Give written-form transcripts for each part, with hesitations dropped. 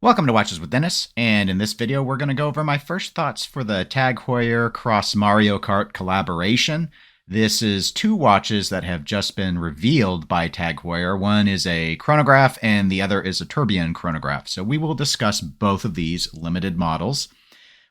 Welcome to Watches with Dennis, and in this video we're going to go over my first thoughts for the TAG Heuer Cross Mario Kart collaboration. This is two watches that have just been revealed by TAG Heuer. One is a chronograph and the other is a tourbillon chronograph. So we will discuss both of these limited models.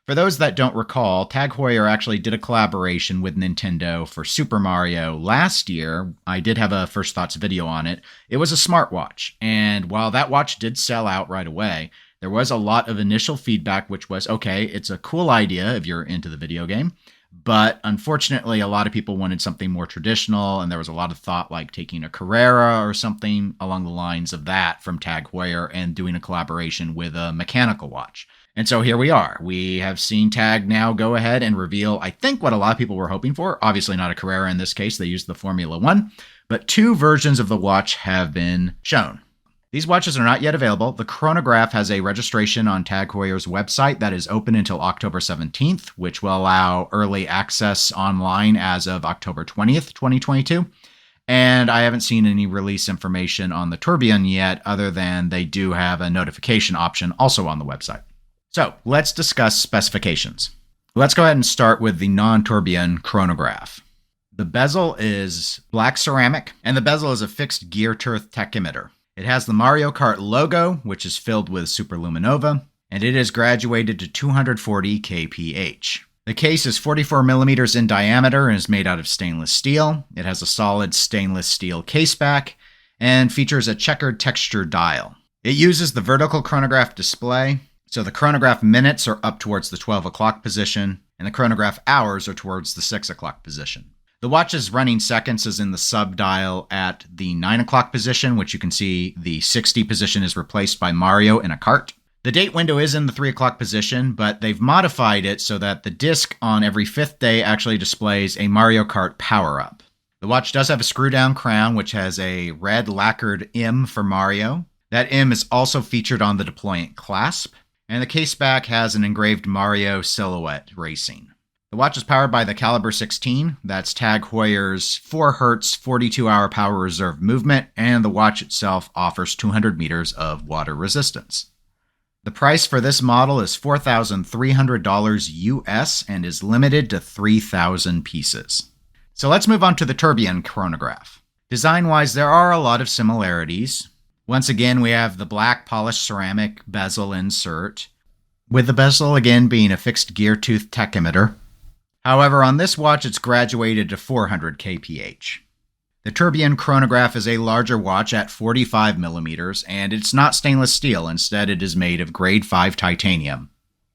For those that don't recall, TAG Heuer actually did a collaboration with Nintendo for Super Mario last year. I did have a first thoughts video on it. It was a smartwatch, and while that watch did sell out right away, there was a lot of initial feedback, which was, okay, it's a cool idea if you're into the video game, but unfortunately, a lot of people wanted something more traditional, and there was a lot of thought like taking a Carrera or something along the lines of that from TAG Heuer and doing a collaboration with a mechanical watch. And so here we are. We have seen TAG now go ahead and reveal, I think, what a lot of people were hoping for. Obviously not a Carrera in this case. They used the Formula 1. But two versions of the watch have been shown. These watches are not yet available. The chronograph has a registration on TAG Heuer's website that is open until October 17th, which will allow early access online as of October 20th, 2022. And I haven't seen any release information on the tourbillon yet, other than they do have a notification option also on the website. So let's discuss specifications. Let's go ahead and start with the non-tourbillon chronograph. The bezel is black ceramic, and the bezel is a fixed gear tooth tachymeter. It has the Mario Kart logo, which is filled with superluminova, and it is graduated to 240 kph. The case is 44 millimeters in diameter and is made out of stainless steel. It has a solid stainless steel case back and features a checkered texture dial. It uses the vertical chronograph display, so the chronograph minutes are up towards the 12 o'clock position, and the chronograph hours are towards the 6 o'clock position. The watch's running seconds is in the sub-dial at the 9 o'clock position, which you can see the 60 position is replaced by Mario in a cart. The date window is in the 3 o'clock position, but they've modified it so that the disc on every fifth day actually displays a Mario Kart power-up. The watch does have a screw-down crown, which has a red lacquered M for Mario. That M is also featured on the deployant clasp. And the case back has an engraved Mario silhouette racing. The watch is powered by the Caliber 16. That's TAG Heuer's 4 Hz 42-hour power reserve movement, and the watch itself offers 200 meters of water resistance. The price for this model is $4,300 US and is limited to 3,000 pieces. So let's move on to the tourbillon chronograph. Design-wise, there are a lot of similarities. Once again, we have the black polished ceramic bezel insert, with the bezel again being a fixed gear tooth tachymeter. However, on this watch, it's graduated to 400 kph. The tourbillon chronograph is a larger watch at 45 millimeters, and it's not stainless steel. Instead, it is made of grade 5 titanium.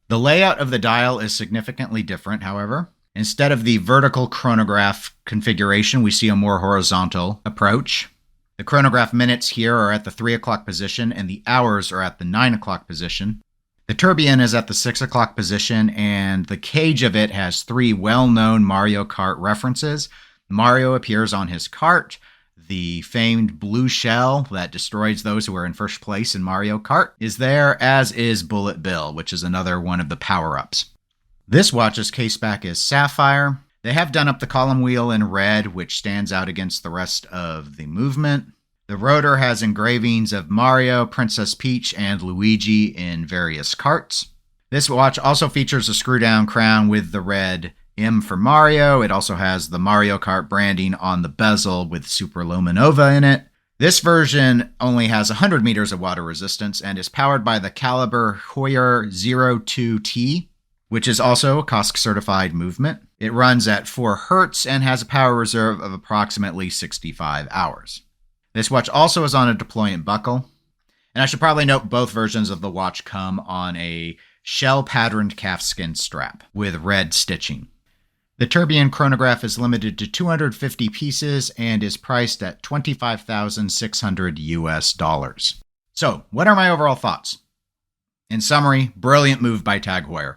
The layout of the dial is significantly different, however. Instead of the vertical chronograph configuration, we see a more horizontal approach. The chronograph minutes here are at the 3 o'clock position, and the hours are at the 9 o'clock position. The tourbillon is at the 6 o'clock position, and the cage of it has 3 well-known Mario Kart references. Mario appears on his cart, the famed blue shell that destroys those who are in first place in Mario Kart is there, as is Bullet Bill, which is another one of the power-ups. This watch's caseback is sapphire. They have done up the column wheel in red, which stands out against the rest of the movement. The rotor has engravings of Mario, Princess Peach, and Luigi in various carts. This watch also features a screw-down crown with the red M for Mario. It also has the Mario Kart branding on the bezel with superluminova in it. This version only has 100 meters of water resistance and is powered by the Caliber Heuer 02T, which is also a COSC-certified movement. It runs at 4 Hz and has a power reserve of approximately 65 hours. This watch also is on a deployant buckle. And I should probably note both versions of the watch come on a shell-patterned calfskin strap with red stitching. The tourbillon chronograph is limited to 250 pieces and is priced at $25,600 US. So, what are my overall thoughts? In summary, brilliant move by TAG Heuer.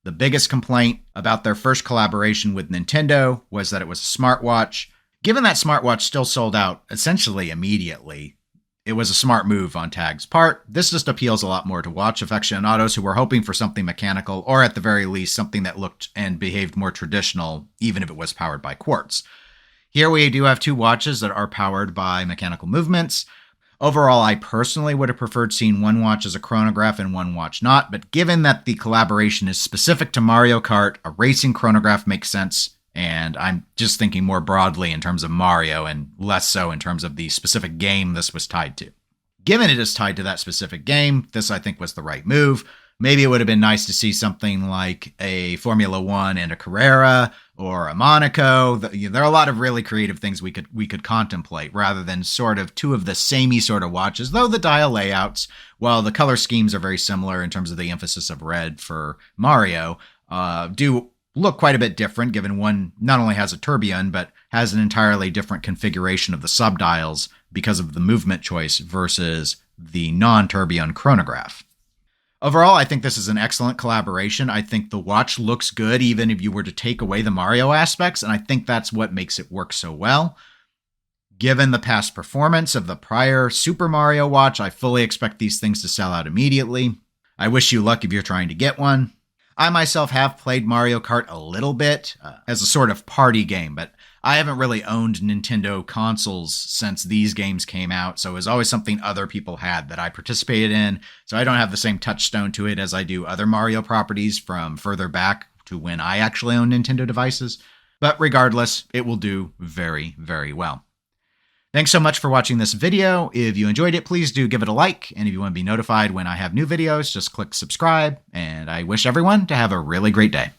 The biggest complaint about their first collaboration with Nintendo was that it was a smartwatch. Given that smartwatch still sold out essentially immediately, it was a smart move on TAG's part. This just appeals a lot more to watch aficionados who were hoping for something mechanical, or at the very least, something that looked and behaved more traditional, even if it was powered by quartz. Here we do have two watches that are powered by mechanical movements. Overall, I personally would have preferred seeing one watch as a chronograph and one watch not, but given that the collaboration is specific to Mario Kart, a racing chronograph makes sense, and I'm just thinking more broadly in terms of Mario and less so in terms of the specific game this was tied to. Given it is tied to that specific game, this I think was the right move. Maybe it would have been nice to see something like a Formula One and a Carrera, or a Monaco. There are a lot of really creative things we could contemplate, rather than sort of two of the samey sort of watches, though the dial layouts, while the color schemes are very similar in terms of the emphasis of red for Mario, do look quite a bit different, given one not only has a tourbillon, but has an entirely different configuration of the subdials because of the movement choice versus the non-tourbillon chronograph. Overall, I think this is an excellent collaboration. I think the watch looks good even if you were to take away the Mario aspects, and I think that's what makes it work so well. Given the past performance of the prior Super Mario watch, I fully expect these things to sell out immediately. I wish you luck if you're trying to get one. I myself have played Mario Kart a little bit as a sort of party game, but I haven't really owned Nintendo consoles since these games came out, so it was always something other people had that I participated in, so I don't have the same touchstone to it as I do other Mario properties from further back to when I actually owned Nintendo devices. But regardless, it will do very, very well. Thanks so much for watching this video. If you enjoyed it, please do give it a like, and if you want to be notified when I have new videos, just click subscribe, and I wish everyone to have a really great day.